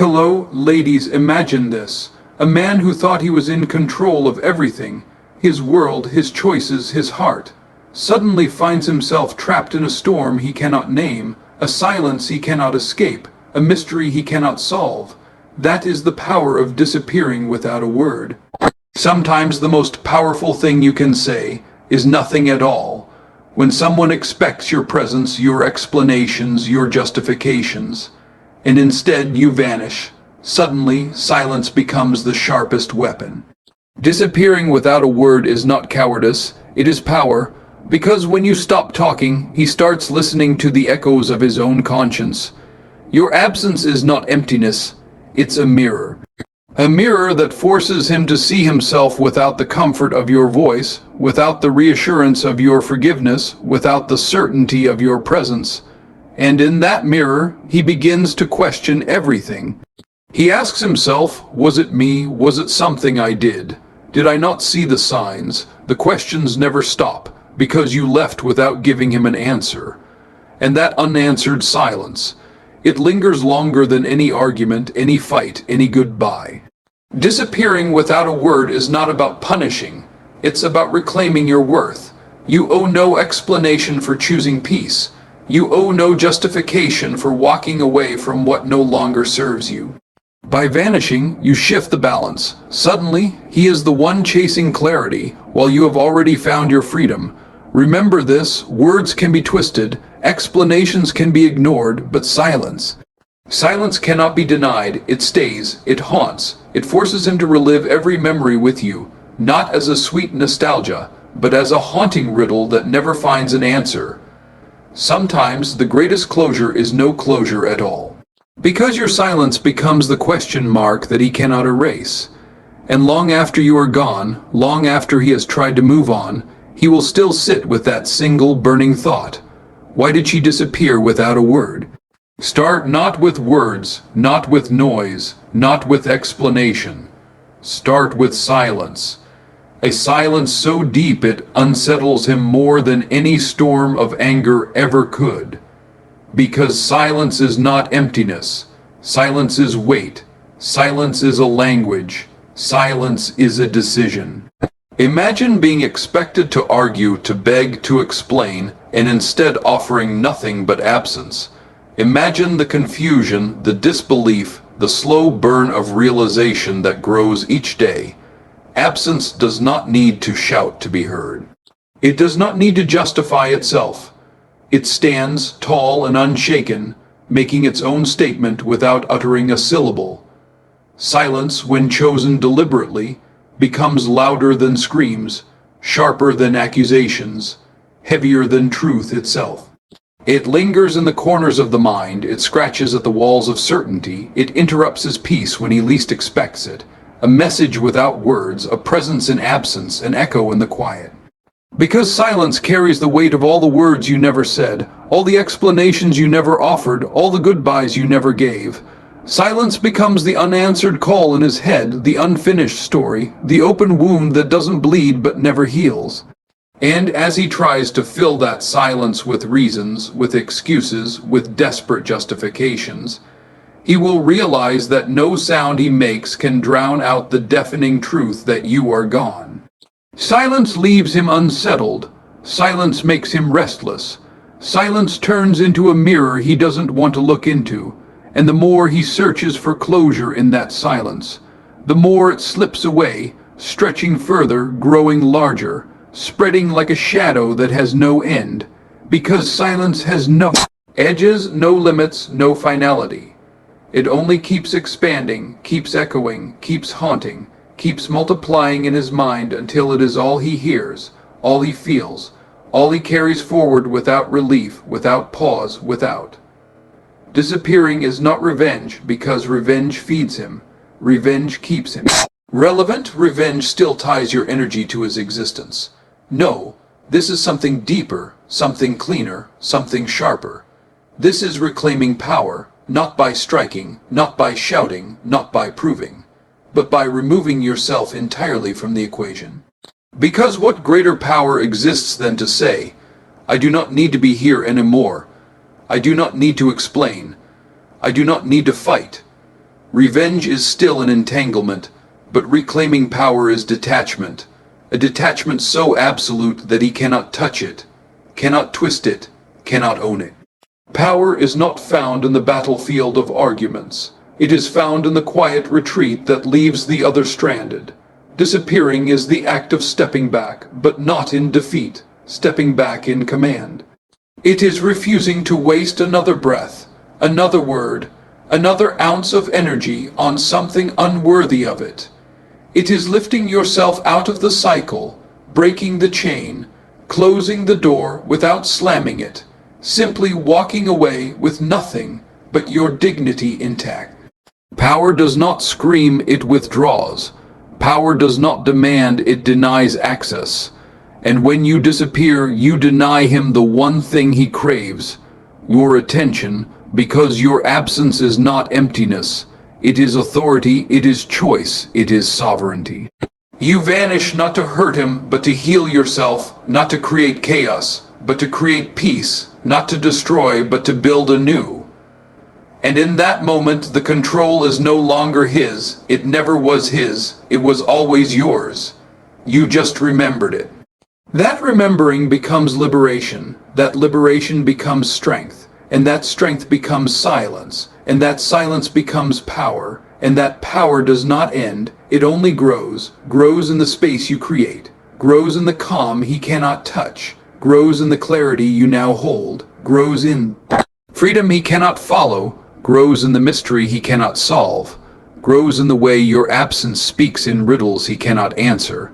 Hello, ladies, imagine this. A man who thought he was in control of everything, his world, his choices, his heart, suddenly finds himself trapped in a storm he cannot name, a silence he cannot escape, a mystery he cannot solve. That is the power of disappearing without a word. Sometimes the most powerful thing you can say is nothing at all. When someone expects your presence, your explanations, your justifications, and instead you vanish, suddenly silence becomes the sharpest weapon. Disappearing without a word is not cowardice, it is power, because when you stop talking, he starts listening to the echoes of his own conscience. Your absence is not emptiness, it's a mirror. A mirror that forces him to see himself without the comfort of your voice, without the reassurance of your forgiveness, without the certainty of your presence. And in that mirror, he begins to question everything. He asks himself, was it me? Was it something I did? Did I not see the signs? The questions never stop, because you left without giving him an answer. And that unanswered silence, it lingers longer than any argument, any fight, any goodbye. Disappearing without a word is not about punishing. It's about reclaiming your worth. You owe no explanation for choosing peace. You owe no justification for walking away from what no longer serves you. By vanishing, you shift the balance. Suddenly, he is the one chasing clarity, while you have already found your freedom. Remember this, words can be twisted, explanations can be ignored, but silence cannot be denied, it stays, it haunts, it forces him to relive every memory with you, not as a sweet nostalgia, but as a haunting riddle that never finds an answer. Sometimes the greatest closure is no closure at all. Because your silence becomes the question mark that he cannot erase. And long after you are gone, long after he has tried to move on, he will still sit with that single burning thought. Why did she disappear without a word? Start not with words, not with noise, not with explanation. Start with silence. A silence so deep it unsettles him more than any storm of anger ever could. Because silence is not emptiness. Silence is weight. Silence is a language. Silence is a decision. Imagine being expected to argue, to beg, to explain, and instead offering nothing but absence. Imagine the confusion, the disbelief, the slow burn of realization that grows each day. Absence does not need to shout to be heard. It does not need to justify itself. It stands tall and unshaken, making its own statement without uttering a syllable. Silence, when chosen deliberately, becomes louder than screams, sharper than accusations, heavier than truth itself. It lingers in the corners of the mind, it scratches at the walls of certainty, it interrupts his peace when he least expects it. A message without words, a presence in absence, an echo in the quiet. Because silence carries the weight of all the words you never said, all the explanations you never offered, all the goodbyes you never gave. Silence becomes the unanswered call in his head, the unfinished story, the open wound that doesn't bleed but never heals. And as he tries to fill that silence with reasons, with excuses, with desperate justifications, he will realize that no sound he makes can drown out the deafening truth that you are gone. Silence leaves him unsettled. Silence makes him restless. Silence turns into a mirror he doesn't want to look into. And the more he searches for closure in that silence, the more it slips away, stretching further, growing larger, spreading like a shadow that has no end, because silence has no edges, no limits, no finality. It only keeps expanding, keeps echoing, keeps haunting, keeps multiplying in his mind until it is all he hears, all he feels, all he carries forward without relief, without pause, without. Disappearing is not revenge, because revenge feeds him. Revenge keeps him. Relevant, revenge still ties your energy to his existence. No, this is something deeper, something cleaner, something sharper. This is reclaiming power, not by striking, not by shouting, not by proving, but by removing yourself entirely from the equation. Because what greater power exists than to say, I do not need to be here anymore. I do not need to explain. I do not need to fight. Revenge is still an entanglement, but reclaiming power is detachment. A detachment so absolute that he cannot touch it, cannot twist it, cannot own it. Power is not found in the battlefield of arguments. It is found in the quiet retreat that leaves the other stranded. Disappearing is the act of stepping back, but not in defeat, stepping back in command. It is refusing to waste another breath, another word, another ounce of energy on something unworthy of it. It is lifting yourself out of the cycle, breaking the chain, closing the door without slamming it, simply walking away with nothing but your dignity intact. Power does not scream, it withdraws. Power does not demand, it denies access. And when you disappear, you deny him the one thing he craves, your attention, because your absence is not emptiness. It is authority, it is choice, it is sovereignty. You vanish not to hurt him, but to heal yourself, not to create chaos, but to create peace, not to destroy, but to build anew. And in that moment, the control is no longer his. It never was his. It was always yours. You just remembered it. That remembering becomes liberation. That liberation becomes strength. And that strength becomes silence. And that silence becomes power. And that power does not end. It only grows. Grows in the space you create. Grows in the calm he cannot touch. Grows in the clarity you now hold. Grows in freedom he cannot follow. Grows in the mystery he cannot solve. Grows in the way your absence speaks in riddles he cannot answer.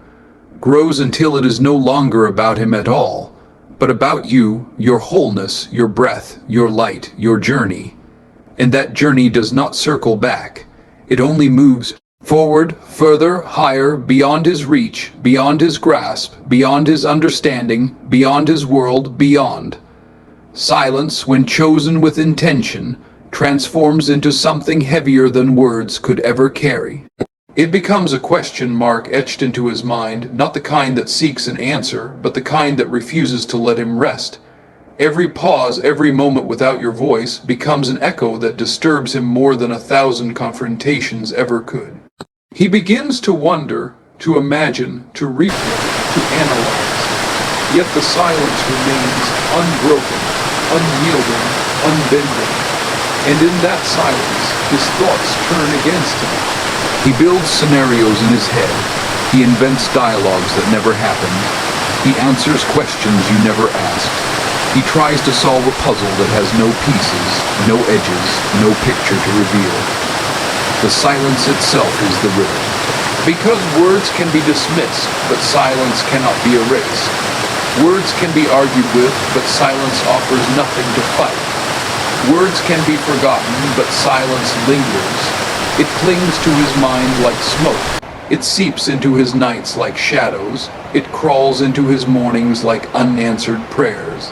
Grows until it is no longer about him at all, but about you, your wholeness, your breath, your light, your journey. And that journey does not circle back. It only moves forward, further, higher, beyond his reach, beyond his grasp, beyond his understanding, beyond his world, beyond. Silence, when chosen with intention, transforms into something heavier than words could ever carry. It becomes a question mark etched into his mind, not the kind that seeks an answer, but the kind that refuses to let him rest. Every pause, every moment without your voice, becomes an echo that disturbs him more than 1,000 confrontations ever could. He begins to wonder, to imagine, to replay, to analyze. Yet the silence remains unbroken, unyielding, unbending. And in that silence, his thoughts turn against him. He builds scenarios in his head. He invents dialogues that never happened. He answers questions you never asked. He tries to solve a puzzle that has no pieces, no edges, no picture to reveal. The silence itself is the riddle. Because words can be dismissed, but silence cannot be erased. Words can be argued with, but silence offers nothing to fight. Words can be forgotten, but silence lingers. It clings to his mind like smoke. It seeps into his nights like shadows. It crawls into his mornings like unanswered prayers.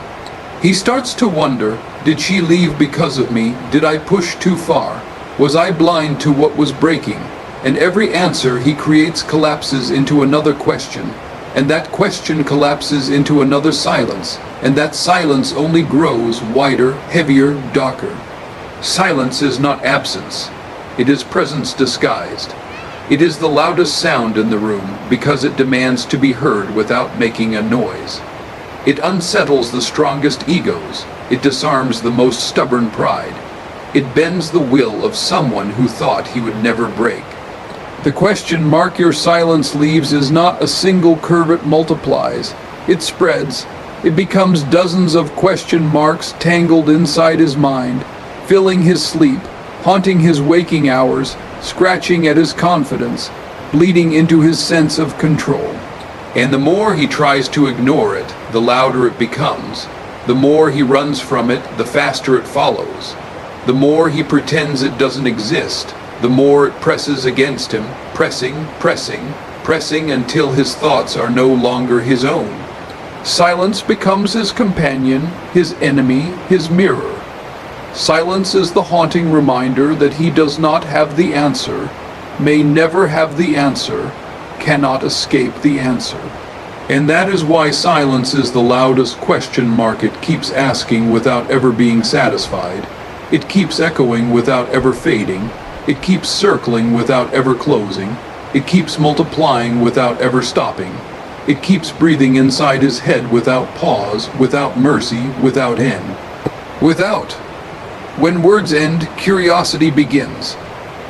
He starts to wonder, did she leave because of me? Did I push too far? Was I blind to what was breaking? And every answer he creates collapses into another question. And that question collapses into another silence. And that silence only grows wider, heavier, darker. Silence is not absence. It is presence disguised. It is the loudest sound in the room because it demands to be heard without making a noise. It unsettles the strongest egos. It disarms the most stubborn pride. It bends the will of someone who thought he would never break. The question mark your silence leaves is not a single curve it multiplies. It spreads. It becomes dozens of question marks tangled inside his mind, filling his sleep, haunting his waking hours, scratching at his confidence, bleeding into his sense of control. And the more he tries to ignore it, the louder it becomes. The more he runs from it, the faster it follows. The more he pretends it doesn't exist, the more it presses against him, pressing until his thoughts are no longer his own. Silence becomes his companion, his enemy, his mirror. Silence is the haunting reminder that he does not have the answer, may never have the answer, cannot escape the answer. And that is why silence is the loudest question mark it keeps asking without ever being satisfied. It keeps echoing without ever fading. It keeps circling without ever closing. It keeps multiplying without ever stopping. It keeps breathing inside his head without pause, without mercy, without end. Without. When words end, curiosity begins.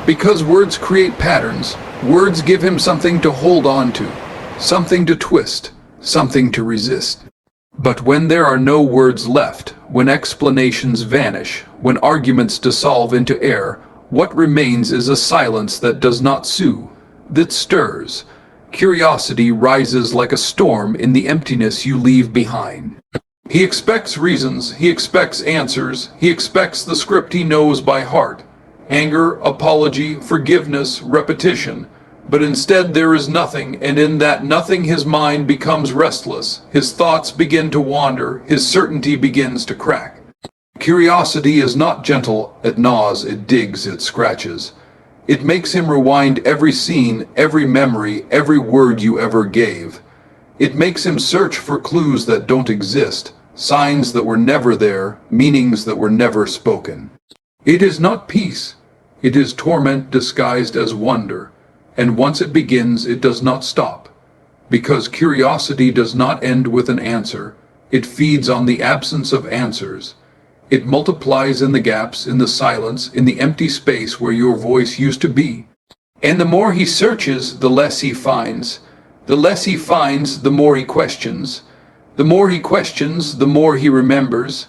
Because words create patterns, words give him something to hold on to, something to twist, something to resist. But when there are no words left, when explanations vanish, when arguments dissolve into air, what remains is a silence that does not sue, that stirs. Curiosity rises like a storm in the emptiness you leave behind. He expects reasons, he expects answers, he expects the script he knows by heart. Anger, apology, forgiveness, repetition. But instead there is nothing, and in that nothing his mind becomes restless. His thoughts begin to wander, his certainty begins to crack. Curiosity is not gentle, it gnaws, it digs, it scratches. It makes him rewind every scene, every memory, every word you ever gave. It makes him search for clues that don't exist, signs that were never there, meanings that were never spoken. It is not peace. It is torment disguised as wonder. And once it begins, it does not stop. Because curiosity does not end with an answer. It feeds on the absence of answers. It multiplies in the gaps, in the silence, in the empty space where your voice used to be. And the more he searches, the less he finds. The less he finds, the more he questions. The more he questions, the more he remembers.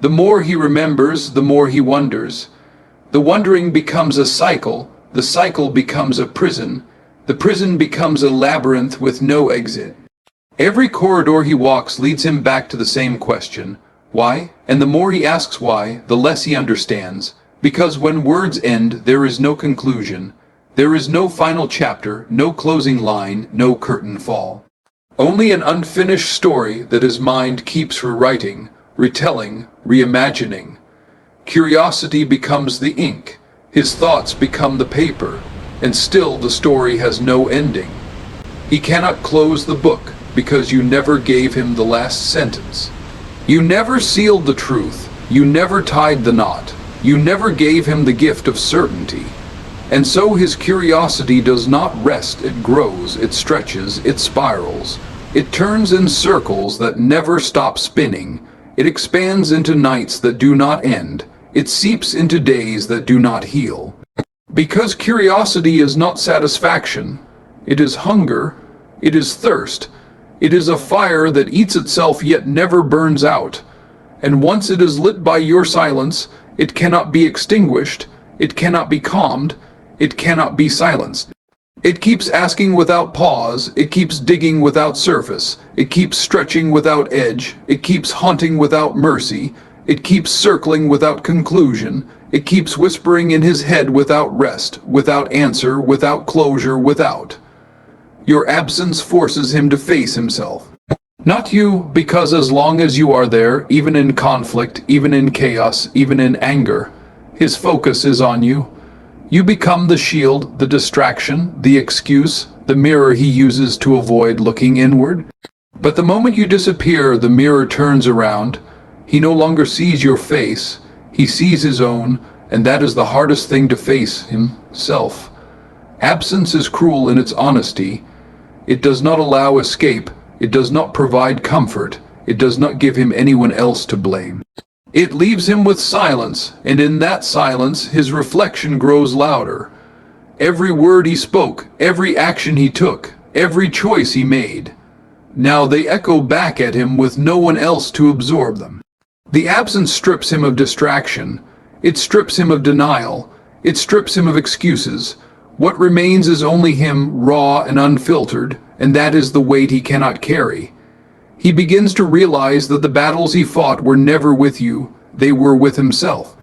The more he remembers, the more he wonders. The wondering becomes a cycle. The cycle becomes a prison. The prison becomes a labyrinth with no exit. Every corridor he walks leads him back to the same question. Why? And the more he asks why, the less he understands. Because when words end, there is no conclusion. There is no final chapter, no closing line, no curtain fall. Only an unfinished story that his mind keeps rewriting, retelling, reimagining. Curiosity becomes the ink. His thoughts become the paper, and still the story has no ending. He cannot close the book because you never gave him the last sentence. You never sealed the truth. You never tied the knot. You never gave him the gift of certainty. And so his curiosity does not rest. It grows, it stretches, it spirals. It turns in circles that never stop spinning. It expands into nights that do not end. It seeps into days that do not heal. Because curiosity is not satisfaction. It is hunger. It is thirst. It is a fire that eats itself yet never burns out. And once it is lit by your silence, it cannot be extinguished. It cannot be calmed. It cannot be silenced. It keeps asking without pause. It keeps digging without surface. It keeps stretching without edge. It keeps haunting without mercy. It keeps circling without conclusion. It keeps whispering in his head without rest, without answer, without closure, without. Your absence forces him to face himself. Not you, because as long as you are there, even in conflict, even in chaos, even in anger, his focus is on you. You become the shield, the distraction, the excuse, the mirror he uses to avoid looking inward. But the moment you disappear, the mirror turns around. He no longer sees your face. He sees his own, and that is the hardest thing to face, himself. Absence is cruel in its honesty. It does not allow escape. It does not provide comfort. It does not give him anyone else to blame. It leaves him with silence, and in that silence his reflection grows louder. Every word he spoke, every action he took, every choice he made. Now they echo back at him with no one else to absorb them. The absence strips him of distraction. It strips him of denial. It strips him of excuses. What remains is only him, raw and unfiltered, and that is the weight he cannot carry. He begins to realize that the battles he fought were never with you, they were with himself.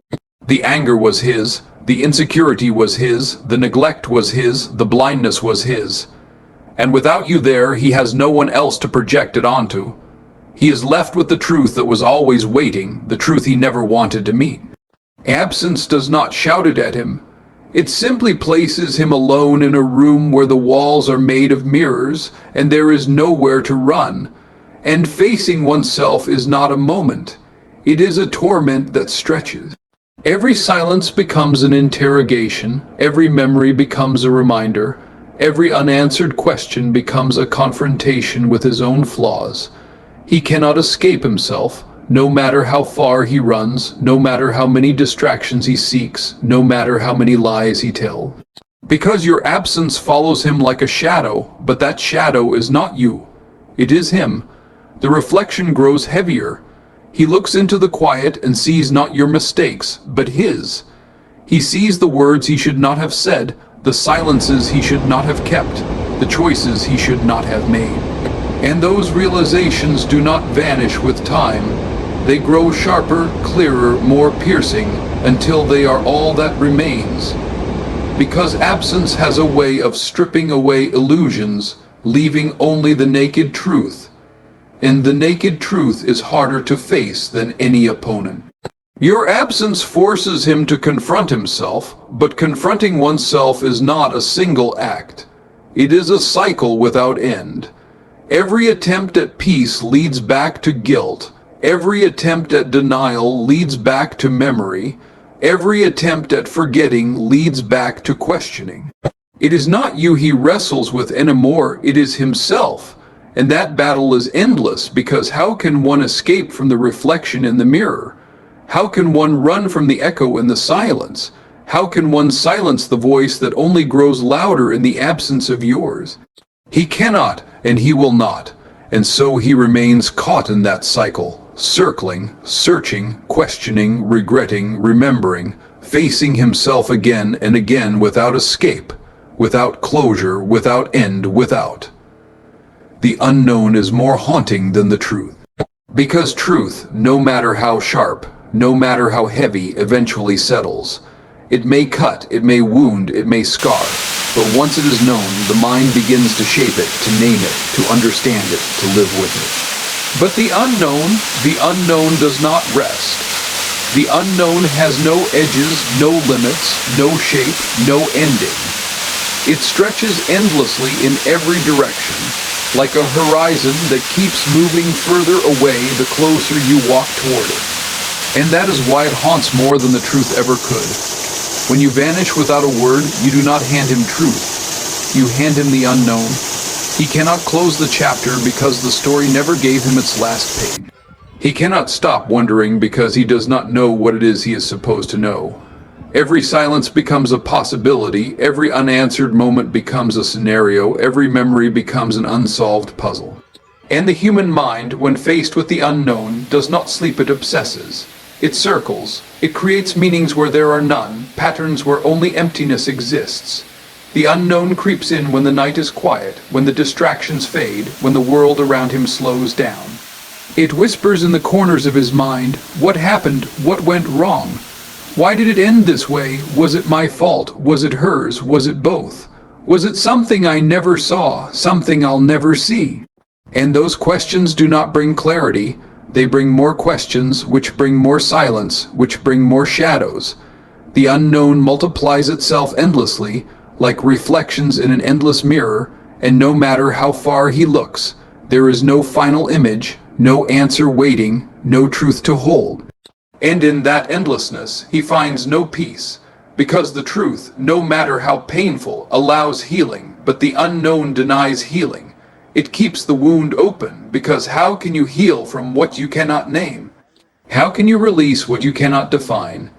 The anger was his, the insecurity was his, the neglect was his, the blindness was his. And without you there, he has no one else to project it onto. He is left with the truth that was always waiting, the truth he never wanted to meet. Absence does not shout it at him. It simply places him alone in a room where the walls are made of mirrors and there is nowhere to run. And facing oneself is not a moment. It is a torment that stretches. Every silence becomes an interrogation, every memory becomes a reminder, every unanswered question becomes a confrontation with his own flaws. He cannot escape himself, no matter how far he runs, no matter how many distractions he seeks, no matter how many lies he tells. Because your absence follows him like a shadow, but that shadow is not you. It is him. The reflection grows heavier. He looks into the quiet and sees not your mistakes, but his. He sees the words he should not have said, the silences he should not have kept, the choices he should not have made. And those realizations do not vanish with time. They grow sharper, clearer, more piercing, until they are all that remains. Because absence has a way of stripping away illusions, leaving only the naked truth. And the naked truth is harder to face than any opponent. Your absence forces him to confront himself, but confronting oneself is not a single act. It is a cycle without end. Every attempt at peace leads back to guilt. Every attempt at denial leads back to memory. Every attempt at forgetting leads back to questioning. It is not you he wrestles with anymore, it is himself. And that battle is endless, because how can one escape from the reflection in the mirror? How can one run from the echo in the silence? How can one silence the voice that only grows louder in the absence of yours? He cannot, and he will not. And so he remains caught in that cycle. Circling, searching, questioning, regretting, remembering, facing himself again and again without escape, without closure, without end, without. The unknown is more haunting than the truth. Because truth, no matter how sharp, no matter how heavy, eventually settles. It may cut, it may wound, it may scar, but once it is known, the mind begins to shape it, to name it, to understand it, to live with it. But the unknown does not rest. The unknown has no edges, no limits, no shape, no ending. It stretches endlessly in every direction, like a horizon that keeps moving further away the closer you walk toward it. And that is why it haunts more than the truth ever could. When you vanish without a word, you do not hand him truth. You hand him the unknown. He cannot close the chapter because the story never gave him its last page. He cannot stop wondering because he does not know what it is he is supposed to know. Every silence becomes a possibility, every unanswered moment becomes a scenario, every memory becomes an unsolved puzzle. And the human mind, when faced with the unknown, does not sleep, it obsesses. It circles. It creates meanings where there are none, patterns where only emptiness exists. The unknown creeps in when the night is quiet, when the distractions fade, when the world around him slows down. It whispers in the corners of his mind, what happened? What went wrong? Why did it end this way? Was it my fault? Was it hers? Was it both? Was it something I never saw, something I'll never see? And those questions do not bring clarity. They bring more questions, which bring more silence, which bring more shadows. The unknown multiplies itself endlessly, like reflections in an endless mirror, and no matter how far he looks, there is no final image, no answer waiting, no truth to hold. And in that endlessness, he finds no peace, because the truth, no matter how painful, allows healing, but the unknown denies healing. It keeps the wound open, because how can you heal from what you cannot name? How can you release what you cannot define?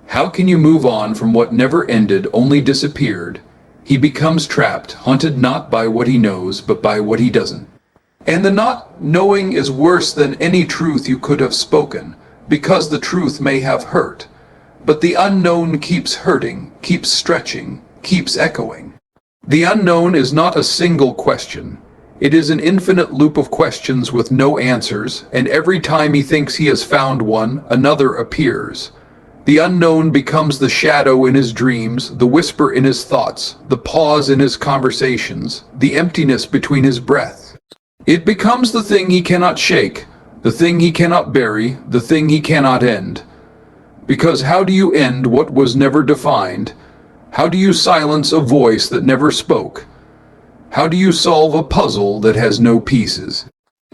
How can you move on from what never ended, only disappeared? He becomes trapped, haunted not by what he knows, but by what he doesn't. And the not knowing is worse than any truth you could have spoken, because the truth may have hurt. But the unknown keeps hurting, keeps stretching, keeps echoing. The unknown is not a single question. It is an infinite loop of questions with no answers, and every time he thinks he has found one, another appears. The unknown becomes the shadow in his dreams, the whisper in his thoughts, the pause in his conversations, the emptiness between his breath. It becomes the thing he cannot shake, the thing he cannot bury, the thing he cannot end. Because how do you end what was never defined? How do you silence a voice that never spoke? How do you solve a puzzle that has no pieces?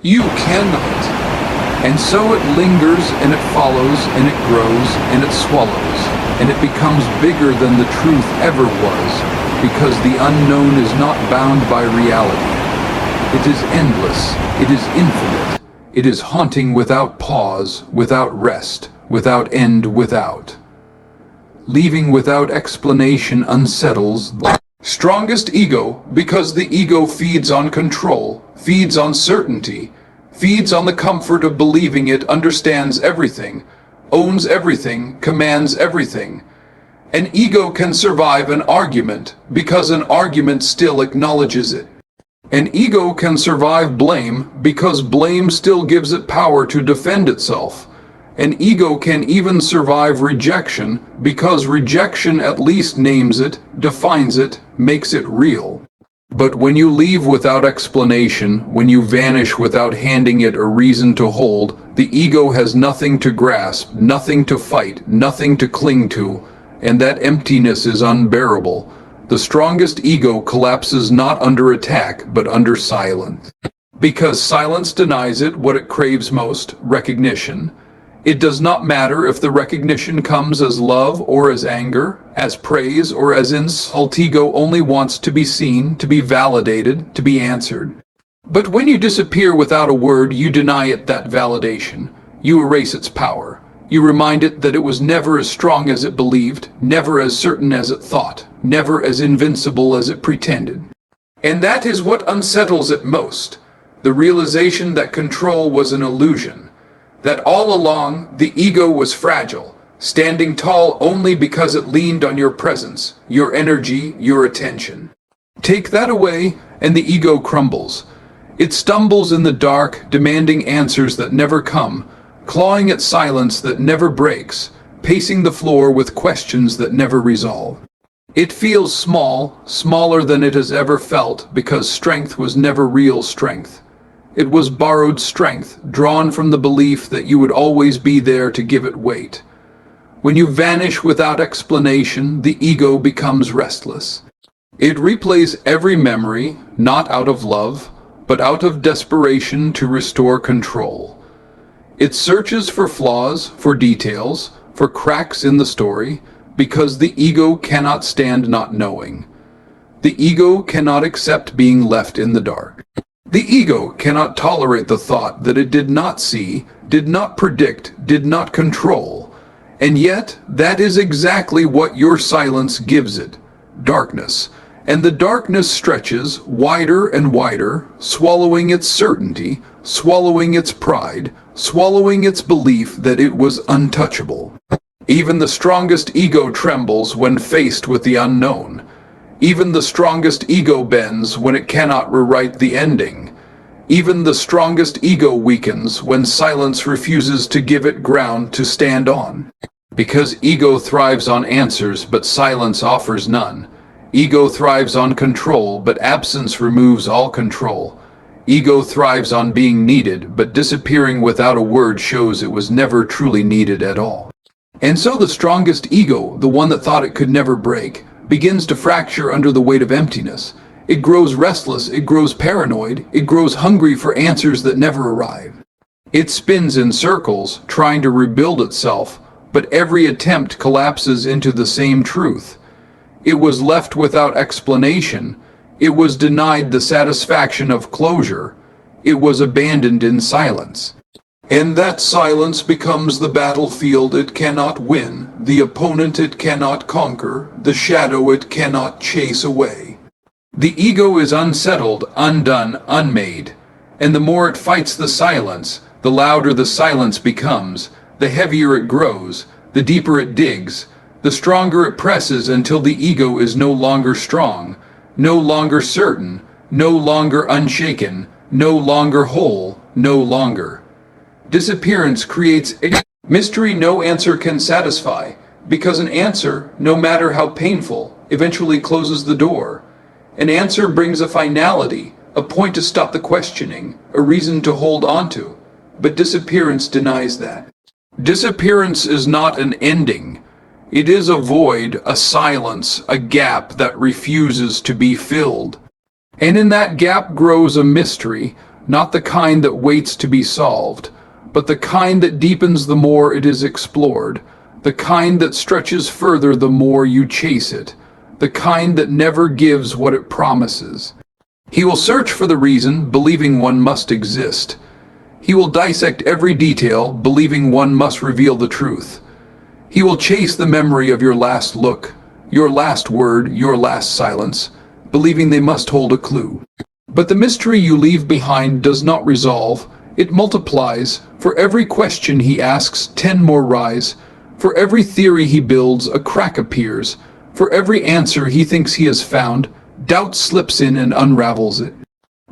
You cannot. And so it lingers, and it follows, and it grows, and it swallows, and it becomes bigger than the truth ever was, because the unknown is not bound by reality. It is endless, it is infinite, it is haunting without pause, without rest, without end, without. Leaving without explanation unsettles the strongest ego, because the ego feeds on control, feeds on certainty, feeds on the comfort of believing it understands everything, owns everything, commands everything. An ego can survive an argument because an argument still acknowledges it. An ego can survive blame because blame still gives it power to defend itself. An ego can even survive rejection because rejection at least names it, defines it, makes it real. But when you leave without explanation, when you vanish without handing it a reason to hold, the ego has nothing to grasp, nothing to fight, nothing to cling to, and that emptiness is unbearable. The strongest ego collapses not under attack, but under silence. Because silence denies it what it craves most, recognition. It does not matter if the recognition comes as love or as anger, as praise or as insult. Ego only wants to be seen, to be validated, to be answered. But when you disappear without a word, you deny it that validation. You erase its power. You remind it that it was never as strong as it believed, never as certain as it thought, never as invincible as it pretended. And that is what unsettles it most, the realization that control was an illusion. That all along, the ego was fragile, standing tall only because it leaned on your presence, your energy, your attention. Take that away, and the ego crumbles. It stumbles in the dark, demanding answers that never come, clawing at silence that never breaks, pacing the floor with questions that never resolve. It feels small, smaller than it has ever felt, because strength was never real strength. It was borrowed strength, drawn from the belief that you would always be there to give it weight. When you vanish without explanation, the ego becomes restless. It replays every memory, not out of love, but out of desperation to restore control. It searches for flaws, for details, for cracks in the story, because the ego cannot stand not knowing. The ego cannot accept being left in the dark. The ego cannot tolerate the thought that it did not see, did not predict, did not control. And yet, that is exactly what your silence gives it, darkness. And the darkness stretches wider and wider, swallowing its certainty, swallowing its pride, swallowing its belief that it was untouchable. Even the strongest ego trembles when faced with the unknown. Even the strongest ego bends when it cannot rewrite the ending. Even the strongest ego weakens when silence refuses to give it ground to stand on. Because ego thrives on answers, but silence offers none. Ego thrives on control, but absence removes all control. Ego thrives on being needed, but disappearing without a word shows it was never truly needed at all. And so the strongest ego, the one that thought it could never break, begins to fracture under the weight of emptiness. It grows restless, it grows paranoid, it grows hungry for answers that never arrive. It spins in circles, trying to rebuild itself, but every attempt collapses into the same truth. It was left without explanation. It was denied the satisfaction of closure. It was abandoned in silence. And that silence becomes the battlefield it cannot win, the opponent it cannot conquer, the shadow it cannot chase away. The ego is unsettled, undone, unmade, and the more it fights the silence, the louder the silence becomes, the heavier it grows, the deeper it digs, the stronger it presses until the ego is no longer strong, no longer certain, no longer unshaken, no longer whole, no longer. Disappearance creates a mystery no answer can satisfy, because an answer, no matter how painful, eventually closes the door. An answer brings a finality, a point to stop the questioning, a reason to hold on to. But disappearance denies that. Disappearance is not an ending. It is a void, a silence, a gap that refuses to be filled. And in that gap grows a mystery, not the kind that waits to be solved, but the kind that deepens the more it is explored, the kind that stretches further the more you chase it, the kind that never gives what it promises. He will search for the reason, believing one must exist. He will dissect every detail, believing one must reveal the truth. He will chase the memory of your last look, your last word, your last silence, believing they must hold a clue. But the mystery you leave behind does not resolve, it multiplies. For every question he asks, 10 more rise. For every theory he builds, a crack appears. For every answer he thinks he has found, doubt slips in and unravels it.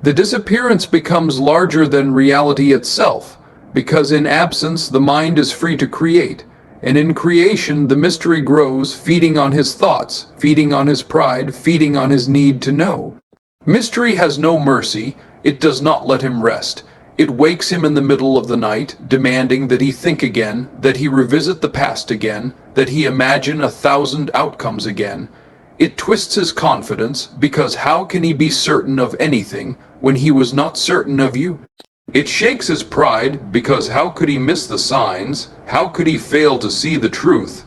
The disappearance becomes larger than reality itself, because in absence the mind is free to create, and in creation the mystery grows, feeding on his thoughts, feeding on his pride, feeding on his need to know. Mystery has no mercy, it does not let him rest. It wakes him in the middle of the night, demanding that he think again, that he revisit the past again, that he imagine 1,000 outcomes again. It twists his confidence, because how can he be certain of anything when he was not certain of you? It shakes his pride, because how could he miss the signs? How could he fail to see the truth?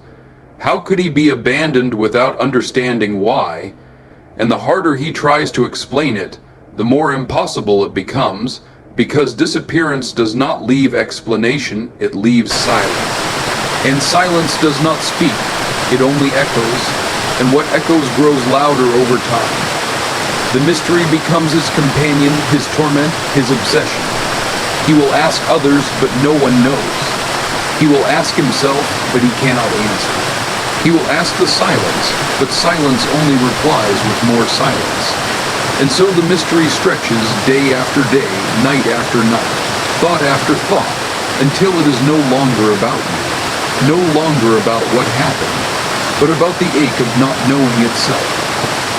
How could he be abandoned without understanding why? And the harder he tries to explain it, the more impossible it becomes, because disappearance does not leave explanation, it leaves silence. And silence does not speak, it only echoes, and what echoes grows louder over time. The mystery becomes his companion, his torment, his obsession. He will ask others, but no one knows. He will ask himself, but he cannot answer. He will ask the silence, but silence only replies with more silence. And so the mystery stretches day after day, night after night, thought after thought, until it is no longer about you, no longer about what happened, but about the ache of not knowing itself.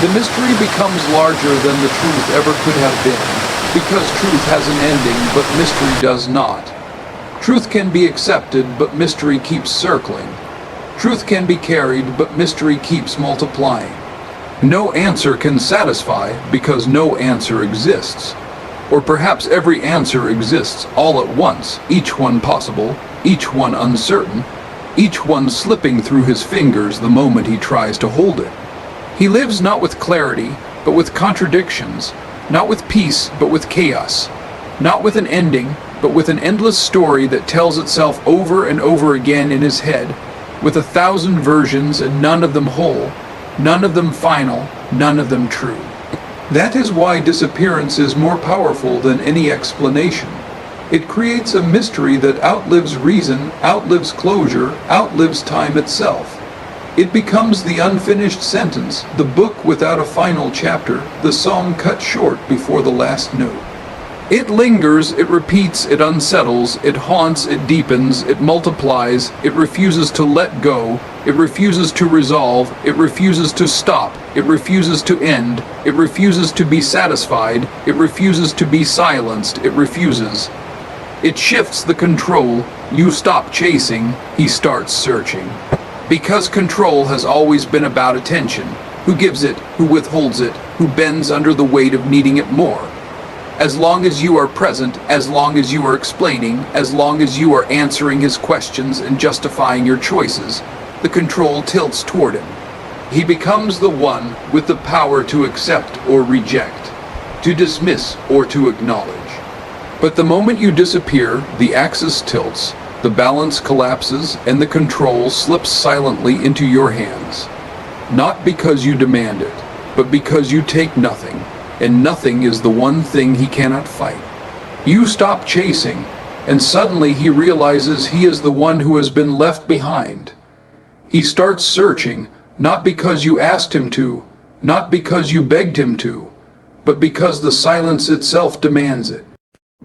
The mystery becomes larger than the truth ever could have been, because truth has an ending, but mystery does not. Truth can be accepted, but mystery keeps circling. Truth can be carried, but mystery keeps multiplying. No answer can satisfy, because no answer exists. Or perhaps every answer exists all at once, each one possible, each one uncertain, each one slipping through his fingers the moment he tries to hold it. He lives not with clarity, but with contradictions, not with peace, but with chaos, not with an ending, but with an endless story that tells itself over and over again in his head, with 1,000 versions and none of them whole, none of them final, none of them true. That is why disappearance is more powerful than any explanation. It creates a mystery that outlives reason, outlives closure, outlives time itself. It becomes the unfinished sentence, the book without a final chapter, the song cut short before the last note. It lingers, it repeats, it unsettles, it haunts, it deepens, it multiplies, it refuses to let go, it refuses to resolve, it refuses to stop, it refuses to end, it refuses to be satisfied, it refuses to be silenced, it refuses. It shifts the control, you stop chasing, he starts searching. Because control has always been about attention, who gives it, who withholds it, who bends under the weight of needing it more. As long as you are present, as long as you are explaining, as long as you are answering his questions and justifying your choices, the control tilts toward him. He becomes the one with the power to accept or reject, to dismiss or to acknowledge. But the moment you disappear, the axis tilts, the balance collapses, and the control slips silently into your hands. Not because you demand it, but because you take nothing. And nothing is the one thing he cannot fight. You stop chasing, and suddenly he realizes he is the one who has been left behind. He starts searching, not because you asked him to, not because you begged him to, but because the silence itself demands it.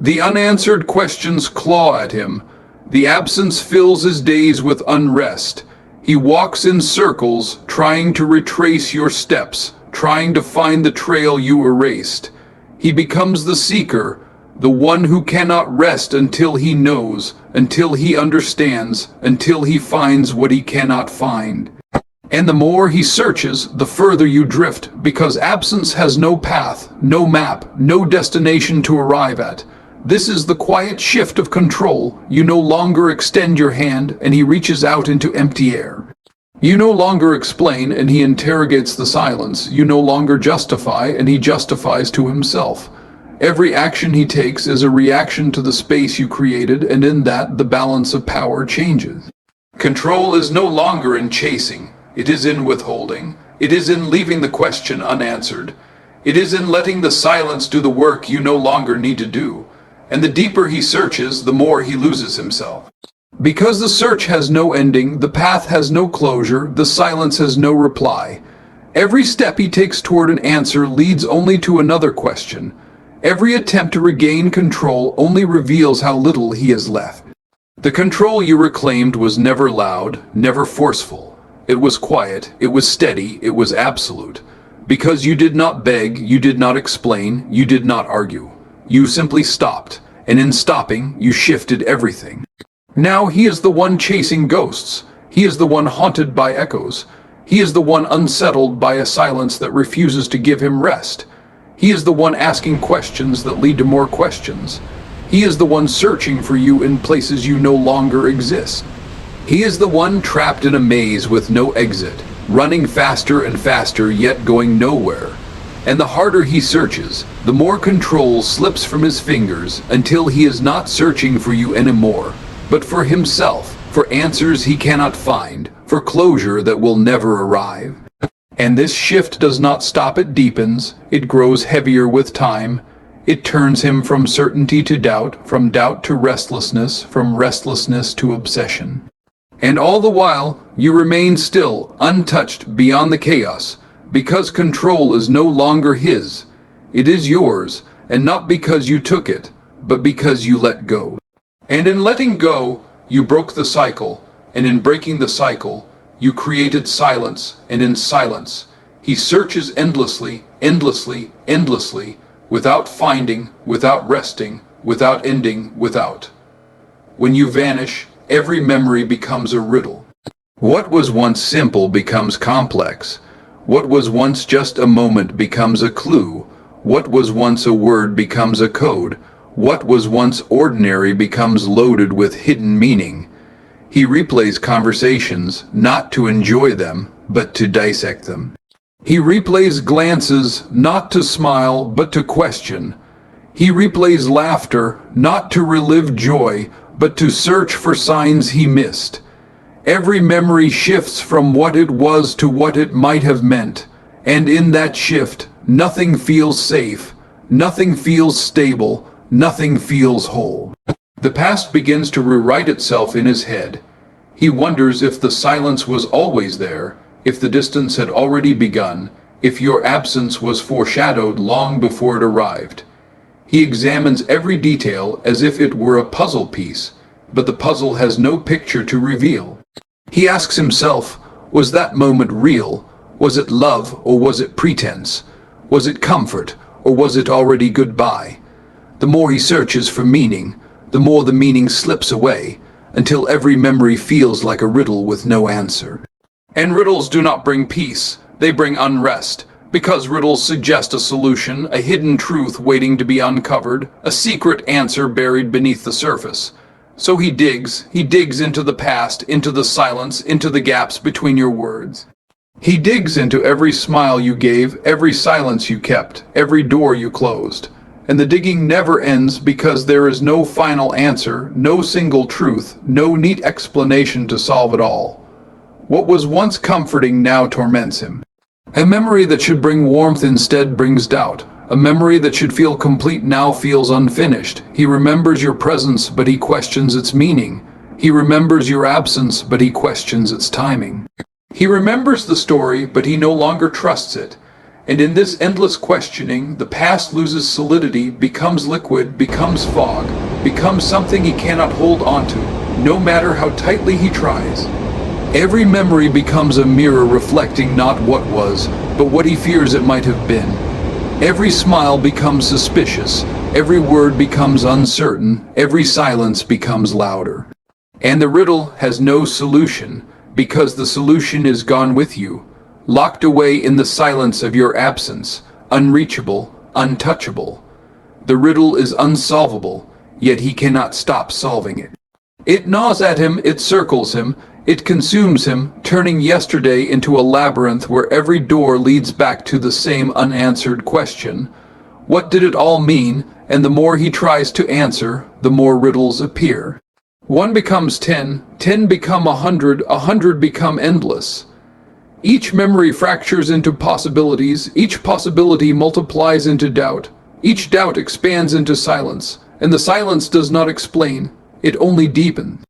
The unanswered questions claw at him. The absence fills his days with unrest. He walks in circles, trying to retrace your steps, trying to find the trail you erased. He becomes the seeker, the one who cannot rest until he knows, until he understands, until he finds what he cannot find. And the more he searches, the further you drift, because absence has no path, no map, no destination to arrive at. This is the quiet shift of control. You no longer extend your hand, and he reaches out into empty air. You no longer explain, and he interrogates the silence. You no longer justify, and he justifies to himself. Every action he takes is a reaction to the space you created, and in that, the balance of power changes. Control is no longer in chasing. It is in withholding. It is in leaving the question unanswered. It is in letting the silence do the work you no longer need to do. And the deeper he searches, the more he loses himself. Because the search has no ending, the path has no closure, the silence has no reply. Every step he takes toward an answer leads only to another question. Every attempt to regain control only reveals how little he has left. The control you reclaimed was never loud, never forceful. It was quiet, it was steady, it was absolute. Because you did not beg, you did not explain, you did not argue. You simply stopped, and in stopping, you shifted everything. Now he is the one chasing ghosts. He is the one haunted by echoes. He is the one unsettled by a silence that refuses to give him rest. He is the one asking questions that lead to more questions. He is the one searching for you in places you no longer exist. He is the one trapped in a maze with no exit, running faster and faster yet going nowhere. And the harder he searches, the more control slips from his fingers until he is not searching for you anymore, but for himself, for answers he cannot find, for closure that will never arrive. And this shift does not stop, it deepens, it grows heavier with time. It turns him from certainty to doubt, from doubt to restlessness, from restlessness to obsession. And all the while, you remain still, untouched beyond the chaos, because control is no longer his. It is yours, and not because you took it, but because you let go. And in letting go, you broke the cycle, and in breaking the cycle, you created silence, and in silence, he searches endlessly, endlessly, endlessly, without finding, without resting, without ending, without. When you vanish, every memory becomes a riddle. What was once simple becomes complex. What was once just a moment becomes a clue. What was once a word becomes a code. What was once ordinary becomes loaded with hidden meaning. He replays conversations, not to enjoy them, but to dissect them. He replays glances, not to smile, but to question. He replays laughter, not to relive joy, but to search for signs he missed. Every memory shifts from what it was to what it might have meant, and in that shift, nothing feels safe, nothing feels stable, nothing feels whole. The past begins to rewrite itself in his head. He wonders if the silence was always there, if the distance had already begun, if your absence was foreshadowed long before it arrived. He examines every detail as if it were a puzzle piece, but the puzzle has no picture to reveal. He asks himself, was that moment real? Was it love, or was it pretense? Was it comfort, or was it already goodbye? The more he searches for meaning, the more the meaning slips away, until every memory feels like a riddle with no answer. And riddles do not bring peace, they bring unrest, because riddles suggest a solution, a hidden truth waiting to be uncovered, a secret answer buried beneath the surface. So he digs into the past, into the silence, into the gaps between your words. He digs into every smile you gave, every silence you kept, every door you closed. And the digging never ends because there is no final answer, no single truth, no neat explanation to solve it all. What was once comforting now torments him. A memory that should bring warmth instead brings doubt. A memory that should feel complete now feels unfinished. He remembers your presence, but he questions its meaning. He remembers your absence, but he questions its timing. He remembers the story, but he no longer trusts it. And in this endless questioning, the past loses solidity, becomes liquid, becomes fog, becomes something he cannot hold onto, no matter how tightly he tries. Every memory becomes a mirror reflecting not what was, but what he fears it might have been. Every smile becomes suspicious, every word becomes uncertain, every silence becomes louder. And the riddle has no solution, because the solution is gone with you, locked away in the silence of your absence, unreachable, untouchable. The riddle is unsolvable, yet he cannot stop solving it. It gnaws at him, it circles him, it consumes him, turning yesterday into a labyrinth where every door leads back to the same unanswered question. What did it all mean? And the more he tries to answer, the more riddles appear. 1 becomes 10, 10 become 100, 100 become endless. Each memory fractures into possibilities, each possibility multiplies into doubt, each doubt expands into silence, and the silence does not explain, it only deepens.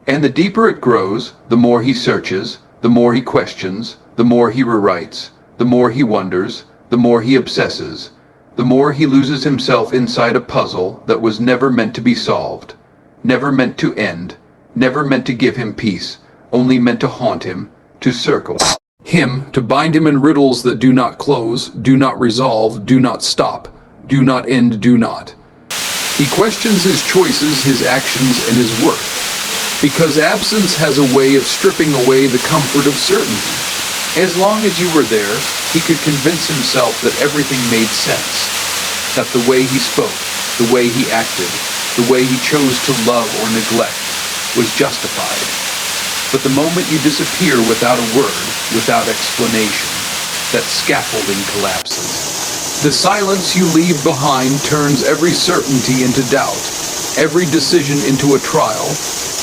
And the deeper it grows, the more he searches, the more he questions, the more he rewrites, the more he wonders, the more he obsesses, the more he loses himself inside a puzzle that was never meant to be solved, never meant to end, never meant to give him peace, only meant to haunt him, to circle him, to bind him in riddles that do not close, do not resolve, do not stop, do not end, do not. He questions his choices, his actions, and his worth, because absence has a way of stripping away the comfort of certainty. As long as you were there, he could convince himself that everything made sense, that the way he spoke, the way he acted, the way he chose to love or neglect was justified. But the moment you disappear without a word, without explanation, that scaffolding collapses. The silence you leave behind turns every certainty into doubt, every decision into a trial,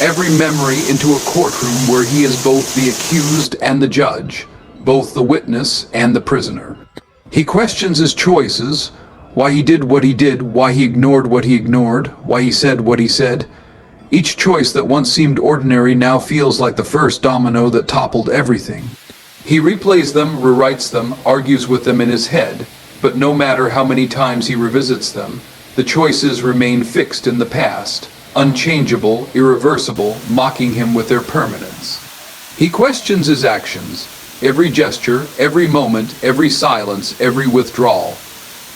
every memory into a courtroom where he is both the accused and the judge, both the witness and the prisoner. He questions his choices, why he did what he did, why he ignored what he ignored, why he said what he said. Each choice that once seemed ordinary now feels like the first domino that toppled everything. He replays them, rewrites them, argues with them in his head, but no matter how many times he revisits them, the choices remain fixed in the past, unchangeable, irreversible, mocking him with their permanence. He questions his actions, every gesture, every moment, every silence, every withdrawal.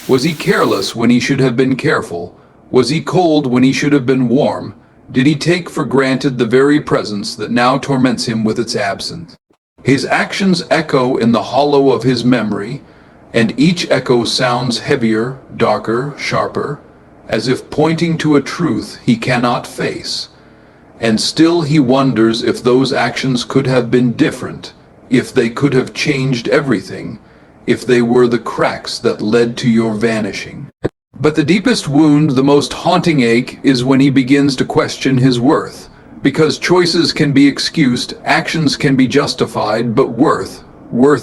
Was he careless when he should have been careful? Was he cold when he should have been warm? Did he take for granted the very presence that now torments him with its absence? His actions echo in the hollow of his memory, and each echo sounds heavier, darker, sharper, as if pointing to a truth he cannot face. And still he wonders if those actions could have been different, if they could have changed everything, if they were the cracks that led to your vanishing. But the deepest wound, the most haunting ache, is when he begins to question his worth. Because choices can be excused, actions can be justified, but worth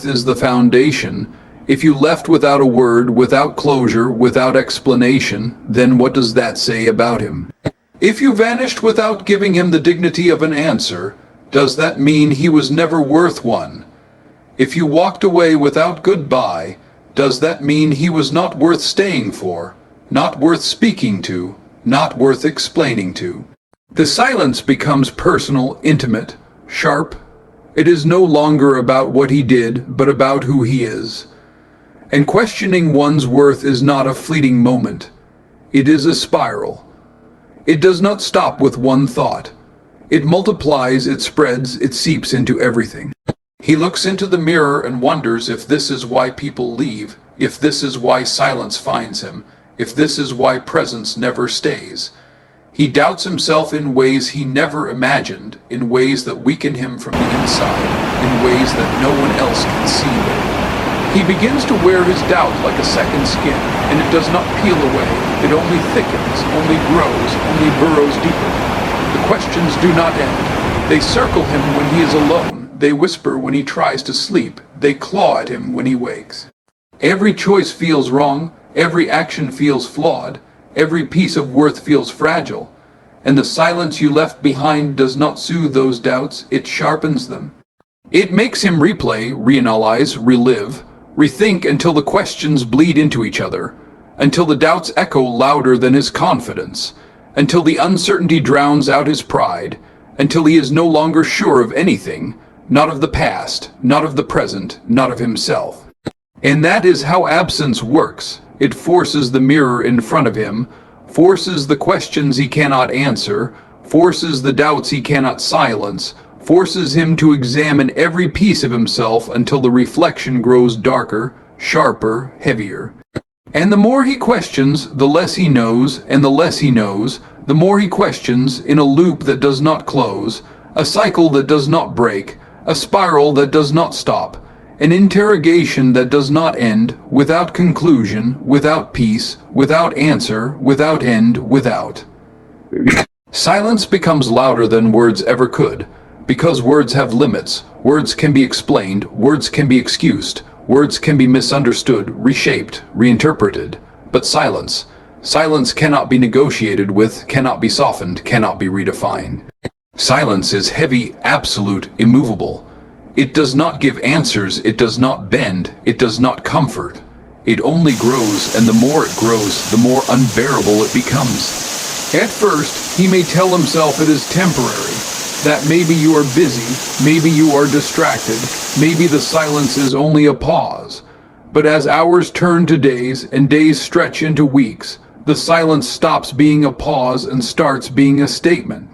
is the foundation. If you left without a word, without closure, without explanation, then what does that say about him? If you vanished without giving him the dignity of an answer, does that mean he was never worth one? If you walked away without goodbye, does that mean he was not worth staying for, not worth speaking to, not worth explaining to? The silence becomes personal, intimate, sharp. It is no longer about what he did, but about who he is. And questioning one's worth is not a fleeting moment. It is a spiral. It does not stop with one thought. It multiplies, it spreads, it seeps into everything. He looks into the mirror and wonders if this is why people leave, if this is why silence finds him, if this is why presence never stays. He doubts himself in ways he never imagined, in ways that weaken him from the inside, in ways that no one else can see. He begins to wear his doubt like a second skin, and it does not peel away. It only thickens, only grows, only burrows deeper. The questions do not end. They circle him when he is alone. They whisper when he tries to sleep. They claw at him when he wakes. Every choice feels wrong. Every action feels flawed. Every piece of worth feels fragile. And the silence you left behind does not soothe those doubts. It sharpens them. It makes him replay, reanalyze, relive, rethink until the questions bleed into each other, until the doubts echo louder than his confidence, until the uncertainty drowns out his pride, until he is no longer sure of anything, not of the past, not of the present, not of himself. And that is how absence works. It forces the mirror in front of him, forces the questions he cannot answer, forces the doubts he cannot silence, forces him to examine every piece of himself until the reflection grows darker, sharper, heavier. And the more he questions, the less he knows, and the less he knows, the more he questions, in a loop that does not close, a cycle that does not break, a spiral that does not stop, an interrogation that does not end, without conclusion, without peace, without answer, without end, without. Silence becomes louder than words ever could, because words have limits. Words can be explained, words can be excused, words can be misunderstood, reshaped, reinterpreted. But silence cannot be negotiated with, cannot be softened, cannot be redefined. Silence is heavy, absolute, immovable. It does not give answers, it does not bend, it does not comfort. It only grows, and the more it grows, the more unbearable it becomes. At first, he may tell himself it is temporary, that maybe you are busy, maybe you are distracted, maybe the silence is only a pause. But as hours turn to days and days stretch into weeks, the silence stops being a pause and starts being a statement.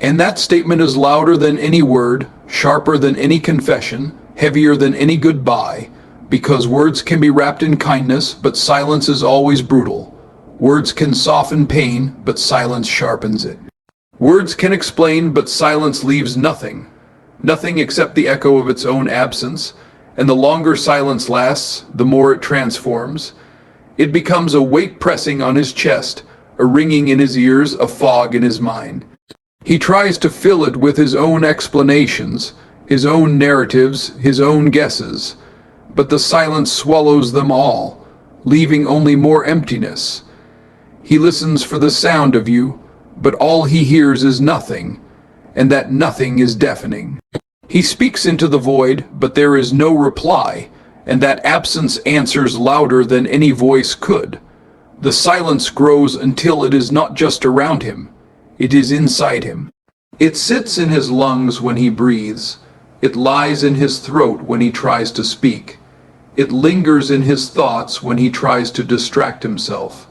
And that statement is louder than any word, sharper than any confession, heavier than any goodbye, because words can be wrapped in kindness, but silence is always brutal. Words can soften pain, but silence sharpens it. Words can explain, but silence leaves nothing. Nothing except the echo of its own absence, and the longer silence lasts, the more it transforms. It becomes a weight pressing on his chest, a ringing in his ears, a fog in his mind. He tries to fill it with his own explanations, his own narratives, his own guesses, but the silence swallows them all, leaving only more emptiness. He listens for the sound of you, but all he hears is nothing, and that nothing is deafening. He speaks into the void, but there is no reply, and that absence answers louder than any voice could. The silence grows until it is not just around him, it is inside him. It sits in his lungs when he breathes. It lies in his throat when he tries to speak. It lingers in his thoughts when he tries to distract himself.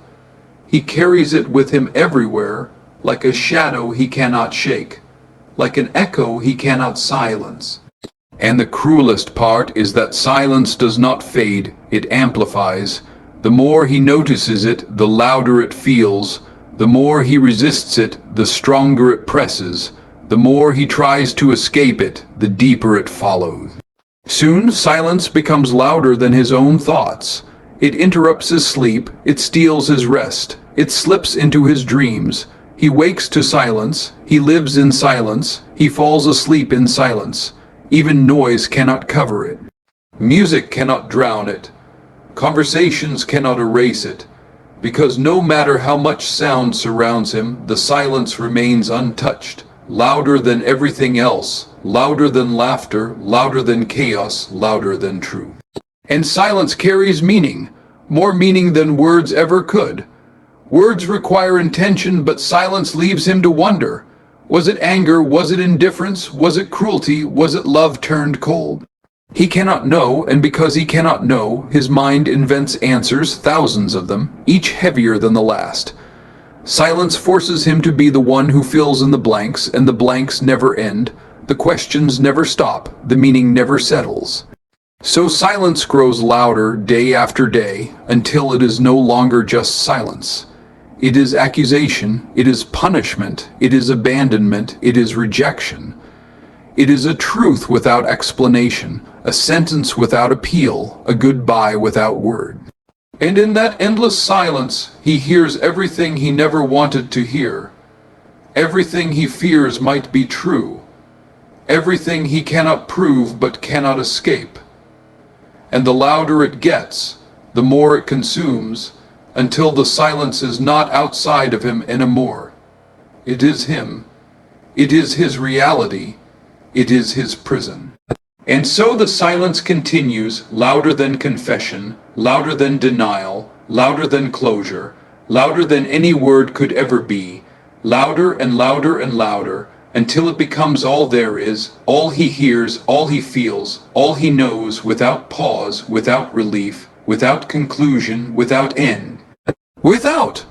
He carries it with him everywhere, like a shadow he cannot shake, like an echo he cannot silence. And the cruelest part is that silence does not fade, it amplifies. The more he notices it, the louder it feels. The more he resists it, the stronger it presses. The more he tries to escape it, the deeper it follows. Soon silence becomes louder than his own thoughts. It interrupts his sleep, it steals his rest, it slips into his dreams. He wakes to silence, he lives in silence, he falls asleep in silence. Even noise cannot cover it. Music cannot drown it. Conversations cannot erase it. Because no matter how much sound surrounds him, the silence remains untouched, louder than everything else, louder than laughter, louder than chaos, louder than truth. And silence carries meaning, more meaning than words ever could. Words require intention, but silence leaves him to wonder. Was it anger? Was it indifference? Was it cruelty? Was it love turned cold? He cannot know, and because he cannot know, his mind invents answers, thousands of them, each heavier than the last. Silence forces him to be the one who fills in the blanks, and the blanks never end. The questions never stop, the meaning never settles. So silence grows louder day after day, until it is no longer just silence. It is accusation, it is punishment, it is abandonment, it is rejection. It is a truth without explanation, a sentence without appeal, a goodbye without word. And in that endless silence, he hears everything he never wanted to hear. Everything he fears might be true. Everything he cannot prove but cannot escape. And the louder it gets, the more it consumes, until the silence is not outside of him anymore. It is him. It is his reality. It is his prison. And so the silence continues, louder than confession, louder than denial, louder than closure, louder than any word could ever be, louder and louder and louder, until it becomes all there is, all he hears, all he feels, all he knows, without pause, without relief, without conclusion, without end. Without!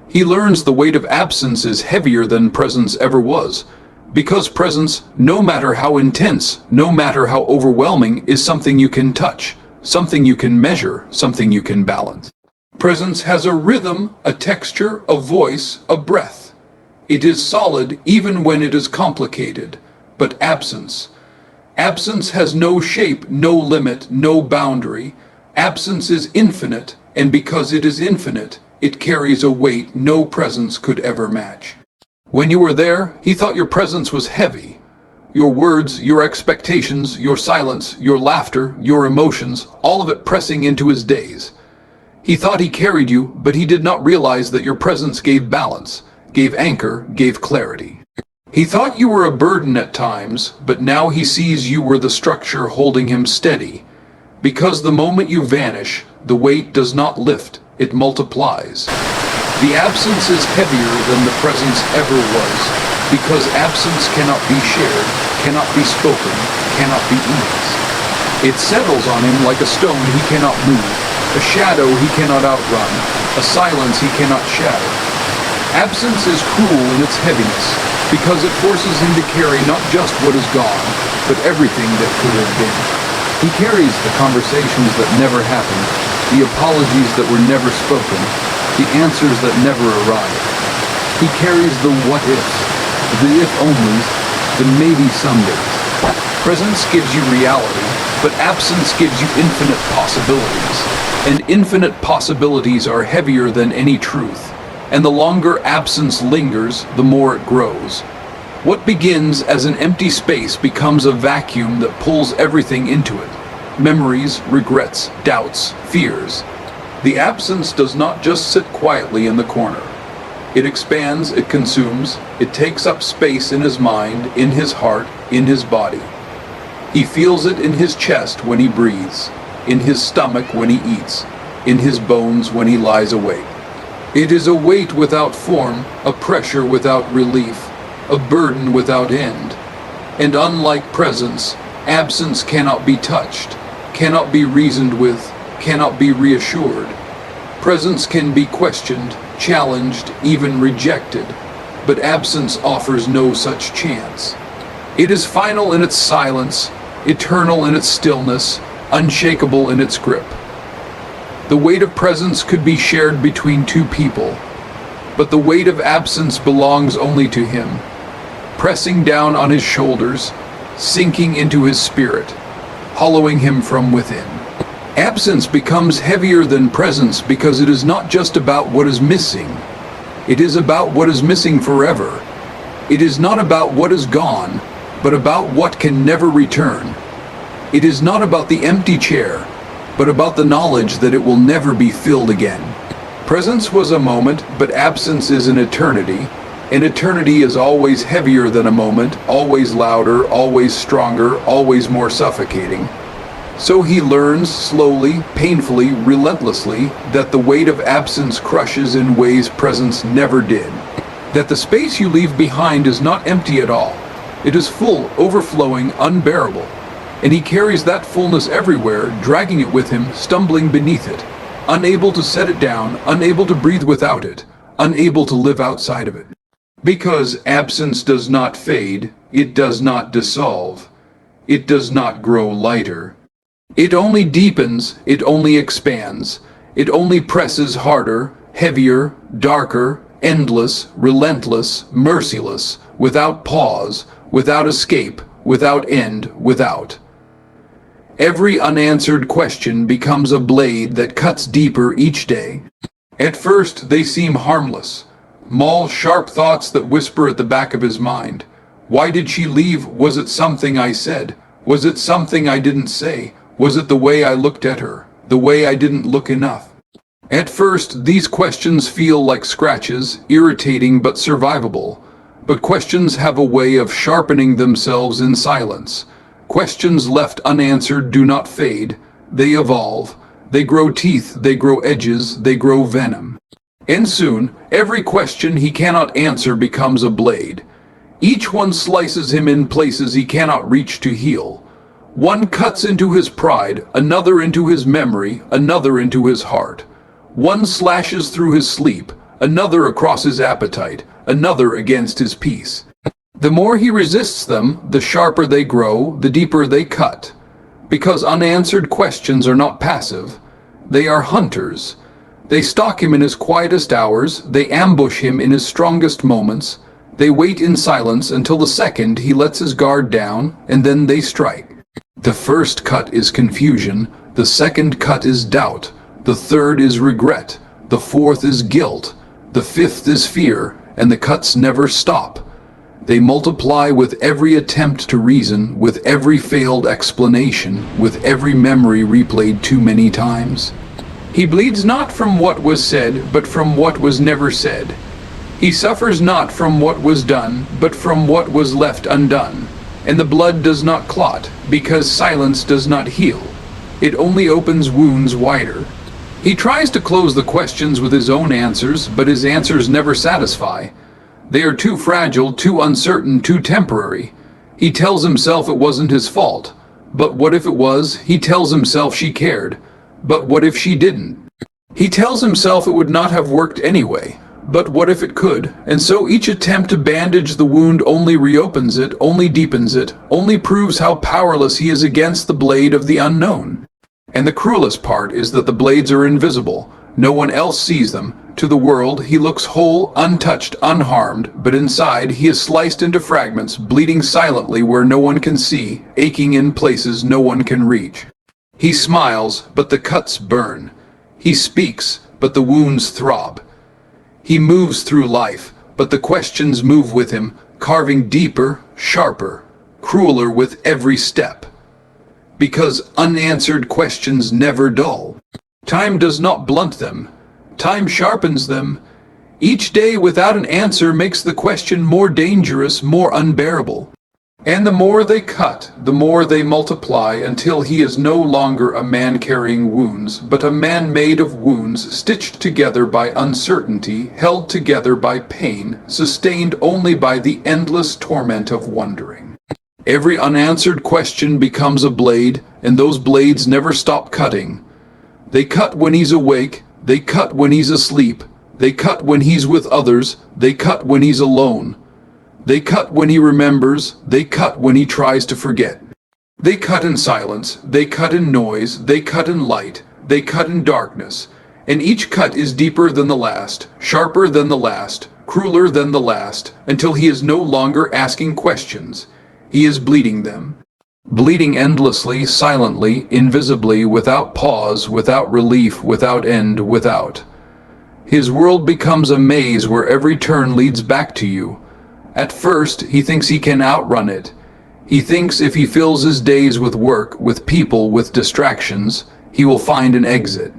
He learns the weight of absence is heavier than presence ever was. Because presence, no matter how intense, no matter how overwhelming, is something you can touch, something you can measure, something you can balance. Presence has a rhythm, a texture, a voice, a breath. It is solid even when it is complicated. But absence. Absence has no shape, no limit, no boundary. Absence is infinite, and because it is infinite, it carries a weight no presence could ever match. When you were there, he thought your presence was heavy. Your words, your expectations, your silence, your laughter, your emotions, all of it pressing into his days. He thought he carried you, but he did not realize that your presence gave balance, gave anchor, gave clarity. He thought you were a burden at times, but now he sees you were the structure holding him steady. Because the moment you vanish, the weight does not lift, it multiplies. The absence is heavier than the presence ever was, because absence cannot be shared, cannot be spoken, cannot be eased. It settles on him like a stone he cannot move, a shadow he cannot outrun, a silence he cannot shatter. Absence is cruel in its heaviness, because it forces him to carry not just what is gone, but everything that could have been. He carries the conversations that never happened, the apologies that were never spoken, the answers that never arrived. He carries the what-ifs, the if-onlys, the maybe-somedays. Presence gives you reality, but absence gives you infinite possibilities. And infinite possibilities are heavier than any truth. And the longer absence lingers, the more it grows. What begins as an empty space becomes a vacuum that pulls everything into it. Memories, regrets, doubts, fears. The absence does not just sit quietly in the corner. It expands, it consumes, it takes up space in his mind, in his heart, in his body. He feels it in his chest when he breathes, in his stomach when he eats, in his bones when he lies awake. It is a weight without form, a pressure without relief, a burden without end. And unlike presence, absence cannot be touched, cannot be reasoned with, cannot be reassured. Presence can be questioned, challenged, even rejected, but absence offers no such chance. It is final in its silence, eternal in its stillness, unshakable in its grip. The weight of presence could be shared between two people, but the weight of absence belongs only to him, pressing down on his shoulders, sinking into his spirit, hollowing him from within. Absence becomes heavier than presence because it is not just about what is missing. It is about what is missing forever. It is not about what is gone, but about what can never return. It is not about the empty chair, but about the knowledge that it will never be filled again. Presence was a moment, but absence is an eternity. And eternity is always heavier than a moment, always louder, always stronger, always more suffocating. So he learns slowly, painfully, relentlessly, that the weight of absence crushes in ways presence never did. That the space you leave behind is not empty at all. It is full, overflowing, unbearable. And he carries that fullness everywhere, dragging it with him, stumbling beneath it, unable to set it down, unable to breathe without it, unable to live outside of it. Because absence does not fade, it does not dissolve, it does not grow lighter. It only deepens, it only expands, it only presses harder, heavier, darker, endless, relentless, merciless, without pause, without escape, without end, without. Every unanswered question becomes a blade that cuts deeper each day. At first, they seem harmless. Small, sharp thoughts that whisper at the back of his mind. Why did she leave? Was it something I said? Was it something I didn't say? Was it the way I looked at her? The way I didn't look enough? At first, these questions feel like scratches, irritating but survivable. But questions have a way of sharpening themselves in silence. Questions left unanswered do not fade. They evolve. They grow teeth, they grow edges, they grow venom. And soon, every question he cannot answer becomes a blade. Each one slices him in places he cannot reach to heal. One cuts into his pride, another into his memory, another into his heart. One slashes through his sleep, another across his appetite, another against his peace. The more he resists them, the sharper they grow, the deeper they cut. Because unanswered questions are not passive, they are hunters. They stalk him in his quietest hours, they ambush him in his strongest moments, They wait in silence until the second he lets his guard down, and then they strike. The first cut is confusion, the second cut is doubt, the third is regret, the fourth is guilt, the fifth is fear, and the cuts never stop. They multiply with every attempt to reason, with every failed explanation, with every memory replayed too many times. He bleeds not from what was said, but from what was never said. He suffers not from what was done, but from what was left undone. And the blood does not clot, because silence does not heal. It only opens wounds wider. He tries to close the questions with his own answers, but his answers never satisfy. They are too fragile, too uncertain, too temporary. He tells himself it wasn't his fault. But what if it was? He tells himself she cared. But what if she didn't? He tells himself it would not have worked anyway. But what if it could? And so each attempt to bandage the wound only reopens it, only deepens it, only proves how powerless he is against the blade of the unknown. And the cruelest part is that the blades are invisible. No one else sees them. To the world, he looks whole, untouched, unharmed, but inside he is sliced into fragments, bleeding silently where no one can see, aching in places no one can reach. He smiles, but the cuts burn. He speaks, but the wounds throb. He moves through life, but the questions move with him, carving deeper, sharper, crueler with every step. Because unanswered questions never dull. Time does not blunt them. Time sharpens them. Each day without an answer makes the question more dangerous, more unbearable. And the more they cut, the more they multiply until he is no longer a man carrying wounds, but a man made of wounds, stitched together by uncertainty, held together by pain, sustained only by the endless torment of wondering. Every unanswered question becomes a blade, and those blades never stop cutting. They cut when he's awake, they cut when he's asleep, they cut when he's with others, they cut when he's alone. They cut when he remembers, they cut when he tries to forget. They cut in silence, they cut in noise, they cut in light, they cut in darkness. And each cut is deeper than the last, sharper than the last, crueler than the last, until he is no longer asking questions. He is bleeding them. Bleeding endlessly, silently, invisibly, without pause, without relief, without end, without. His world becomes a maze where every turn leads back to you. At first, he thinks he can outrun it. He thinks if he fills his days with work, with people, with distractions, he will find an exit.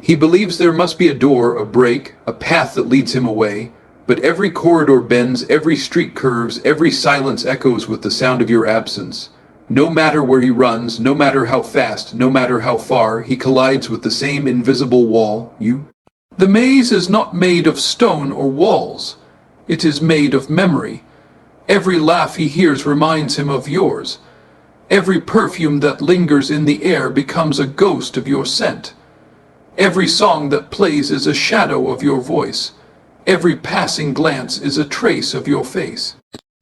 He believes there must be a door, a break, a path that leads him away, but every corridor bends, every street curves, every silence echoes with the sound of your absence. No matter where he runs, no matter how fast, no matter how far, he collides with the same invisible wall, you. The maze is not made of stone or walls. It is made of memory. Every laugh he hears reminds him of yours. Every perfume that lingers in the air becomes a ghost of your scent. Every song that plays is a shadow of your voice. Every passing glance is a trace of your face.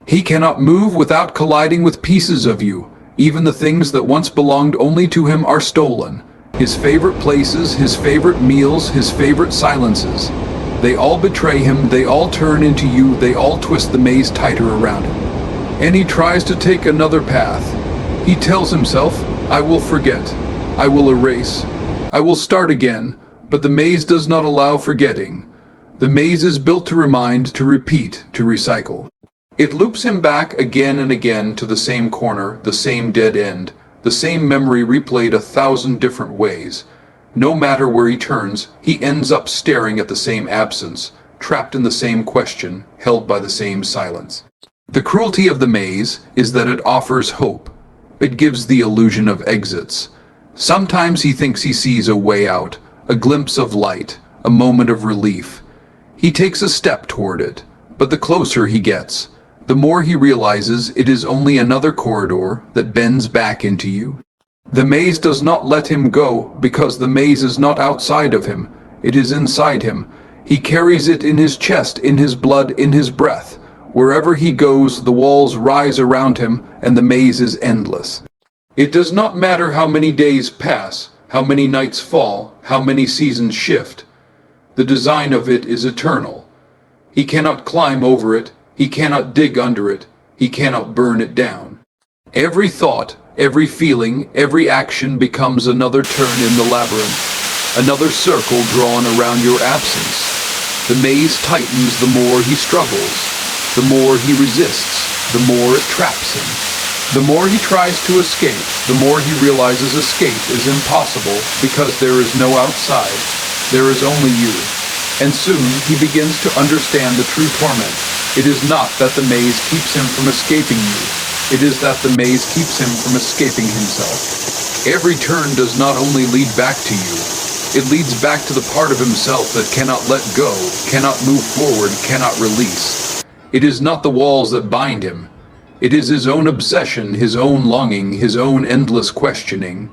He cannot move without colliding with pieces of you. Even the things that once belonged only to him are stolen. His favorite places, his favorite meals, his favorite silences. They all betray him, they all turn into you, they all twist the maze tighter around him. And he tries to take another path. He tells himself, I will forget, I will erase, I will start again, but the maze does not allow forgetting. The maze is built to remind, to repeat, to recycle. It loops him back again and again to the same corner, the same dead end, the same memory replayed 1,000 different ways. No matter where he turns, he ends up staring at the same absence, trapped in the same question, held by the same silence. The cruelty of the maze is that it offers hope. It gives the illusion of exits. Sometimes he thinks he sees a way out, a glimpse of light, a moment of relief. He takes a step toward it, but the closer he gets, the more he realizes it is only another corridor that bends back into you. The maze does not let him go because the maze is not outside of him, it is inside him. He carries it in his chest, in his blood, in his breath. Wherever he goes, the walls rise around him and the maze is endless. It does not matter how many days pass, how many nights fall, how many seasons shift. The design of it is eternal. He cannot climb over it. He cannot dig under it. He cannot burn it down. Every thought, every feeling, every action becomes another turn in the labyrinth, another circle drawn around your absence. The maze tightens the more he struggles, the more he resists, the more it traps him. The more he tries to escape, the more he realizes escape is impossible because there is no outside. There is only you. And soon he begins to understand the true torment. It is not that the maze keeps him from escaping you. It is that the maze keeps him from escaping himself. Every turn does not only lead back to you, it leads back to the part of himself that cannot let go, cannot move forward, cannot release. It is not the walls that bind him. It is his own obsession, his own longing, his own endless questioning.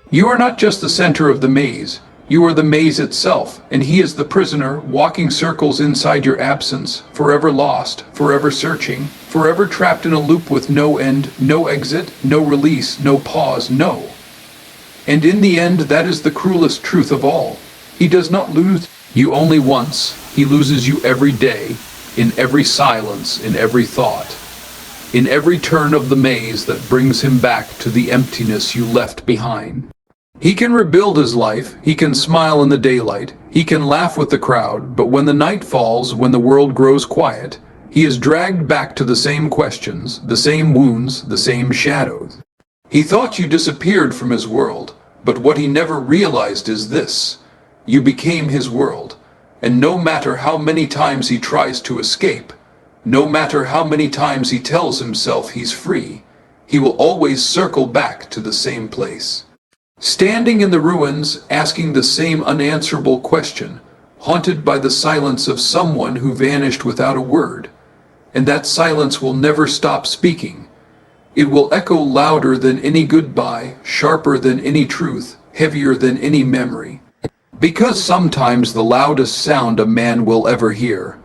You are not just the center of the maze. You are the maze itself, and he is the prisoner, walking circles inside your absence, forever lost, forever searching, forever trapped in a loop with no end, no exit, no release, no pause, no. And in the end, that is the cruelest truth of all. He does not lose you only once. He loses you every day, in every silence, in every thought, in every turn of the maze that brings him back to the emptiness you left behind. He can rebuild his life, he can smile in the daylight, he can laugh with the crowd, but when the night falls, when the world grows quiet, he is dragged back to the same questions, the same wounds, the same shadows. He thought you disappeared from his world, but what he never realized is this: you became his world, and no matter how many times he tries to escape, no matter how many times he tells himself he's free, he will always circle back to the same place. Standing in the ruins, asking the same unanswerable question, haunted by the silence of someone who vanished without a word. And that silence will never stop speaking. It will echo louder than any goodbye, sharper than any truth, heavier than any memory. Because sometimes the loudest sound a man will ever hear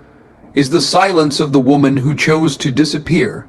is the silence of the woman who chose to disappear,